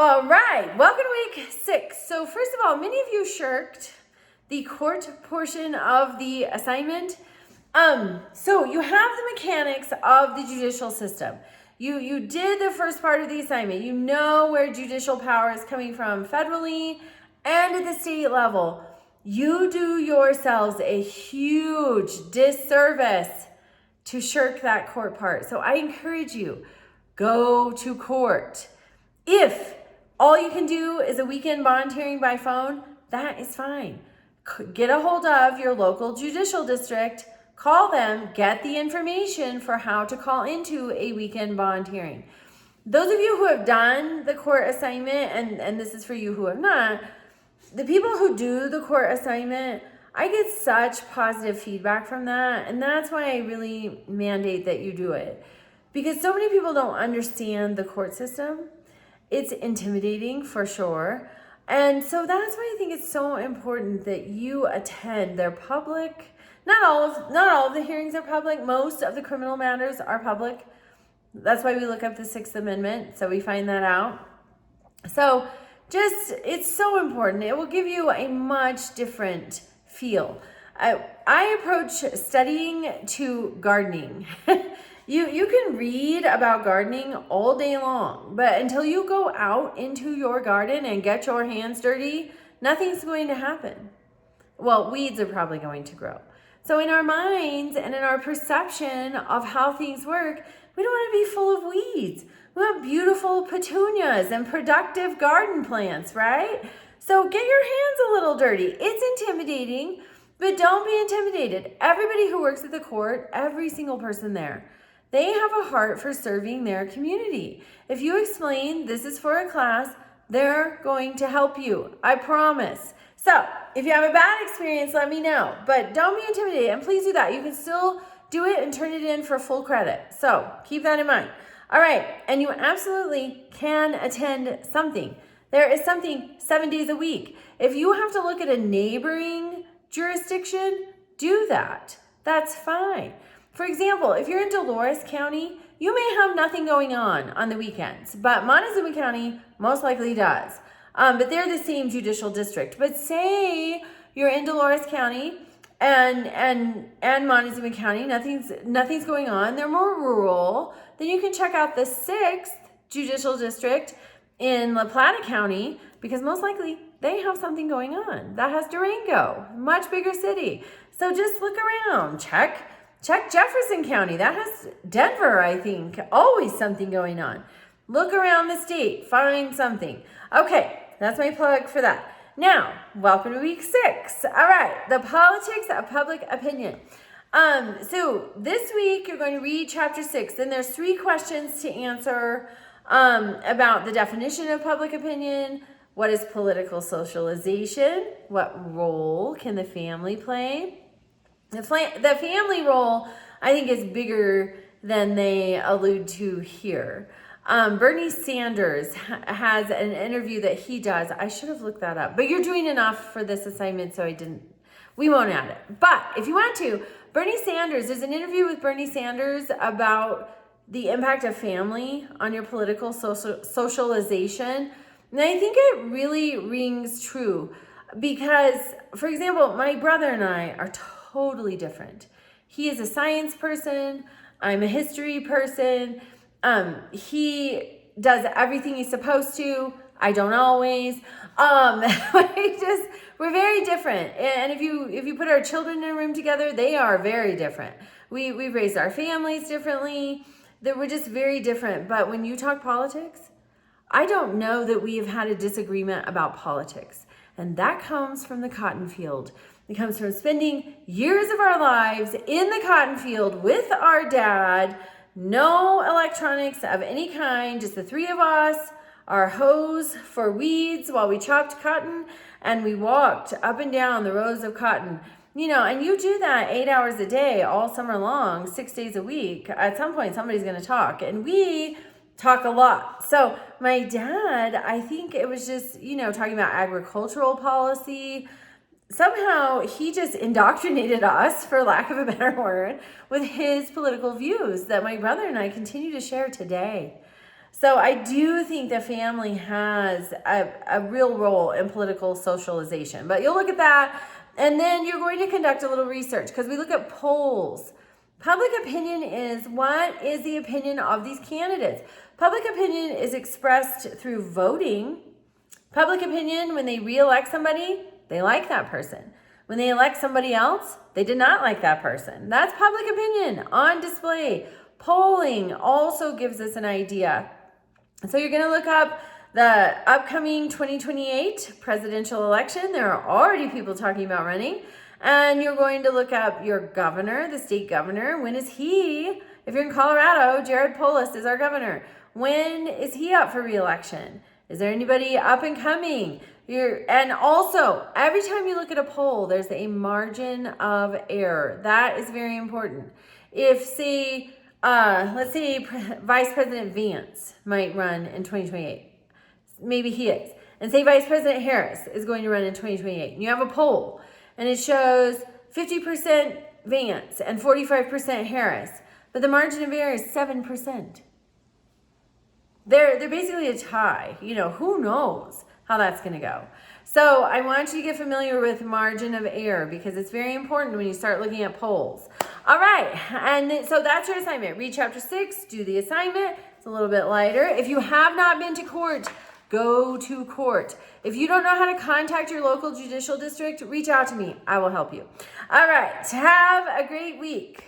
All right, welcome to week 6. So first of all, many of you shirked the court portion of the assignment. So you have the mechanics of the judicial system. You did the first part of the assignment. You know where judicial power is coming from federally and at the state level. You do yourselves a huge disservice to shirk that court part. So I encourage you, go to court. If all you can do is a weekend bond hearing by phone, that is fine. Get a hold of your local judicial district, call them, get the information for how to call into a weekend bond hearing. Those of you who have done the court assignment, and this is for you who have not, the people who do the court assignment, I get such positive feedback from that, and that's why I really mandate that you do it. Because so many people don't understand the court system. It's intimidating for sure. And so that's why I think it's so important that you attend. They're public. Not all of the hearings are public. Most of the criminal matters are public. That's why we look up the Sixth Amendment, so we find that out. So it's so important. It will give you a much different feel. I approach studying to gardening. You can read about gardening all day long, but until you go out into your garden and get your hands dirty, nothing's going to happen. Well, weeds are probably going to grow. So in our minds and in our perception of how things work, we don't want to be full of weeds. We want beautiful petunias and productive garden plants, right? So get your hands a little dirty. It's intimidating, but don't be intimidated. Everybody who works at the court, every single person there, they have a heart for serving their community. If you explain this is for a class, they're going to help you. I promise. So if you have a bad experience, let me know. But don't be intimidated, and please do that. You can still do it and turn it in for full credit. So keep that in mind. All right, and you absolutely can attend something. There is something 7 days a week. If you have to look at a neighboring jurisdiction, do that. That's fine. For example, if you're in Dolores County, you may have nothing going on the weekends, but Montezuma County most likely does. But they're the same judicial district. But say you're in Dolores County and Montezuma County, nothing's going on. They're more rural. Then you can check out the 6th judicial district in La Plata County, because most likely they have something going on. That has Durango, much bigger city. So just look around, check Jefferson County. That has Denver, I think. Always something going on. Look around the state. Find something. Okay, that's my plug for that. Now, welcome to week 6. All right, the politics of public opinion. So this week you're going to read chapter 6. Then there's 3 questions to answer about the definition of public opinion. What is political socialization? What role can the family play? The family role, I think, is bigger than they allude to here. Bernie Sanders has an interview that he does. I should have looked that up, but you're doing enough for this assignment, so we won't add it. But if you want to, Bernie Sanders, there's an interview with Bernie Sanders about the impact of family on your political socialization. And I think it really rings true because, for example, my brother and I are totally different. He is a science person. I'm a history person. He does everything he's supposed to. I don't always. We're very different. And if you put our children in a room together, they are very different. We've raised our families differently. That we're just very different. But when you talk politics, I don't know that we have had a disagreement about politics. And that comes from the cotton field. It comes from spending years of our lives in the cotton field with our dad. No electronics of any kind, just the 3 of us, our hose for weeds while we chopped cotton, and we walked up and down the rows of cotton. And you do that 8 hours a day, all summer long, 6 days a week. At some point, somebody's going to talk, and we talk a lot. So my dad, I think it was just, talking about agricultural policy. Somehow he just indoctrinated us, for lack of a better word, with his political views that my brother and I continue to share today. So I do think the family has a real role in political socialization. But you'll look at that, and then you're going to conduct a little research because we look at polls. Public opinion is, what is the opinion of these candidates? Public opinion is expressed through voting. Public opinion, when they re-elect somebody, they like that person. When they elect somebody else, they did not like that person. That's public opinion on display. Polling also gives us an idea. So you're going to look up the upcoming 2028 presidential election. There are already people talking about running. And you're going to look up your governor, the state governor. When is he? If you're in Colorado, Jared Polis is our governor. When is he up for re-election? Is there anybody up and coming? And also, every time you look at a poll, there's a margin of error. That is very important. If, say, let's say Vice President Vance might run in 2028. Maybe he is. And say Vice President Harris is going to run in 2028. And you have a poll, and it shows 50% Vance and 45% Harris. But the margin of error is 7%. They're basically a tie. Who knows how that's going to go. So I want you to get familiar with margin of error because it's very important when you start looking at polls. All right, and so that's your assignment. Read chapter 6, do the assignment. It's a little bit lighter. If you have not been to court, go to court. If you don't know how to contact your local judicial district, reach out to me. I will help you. All right, have a great week.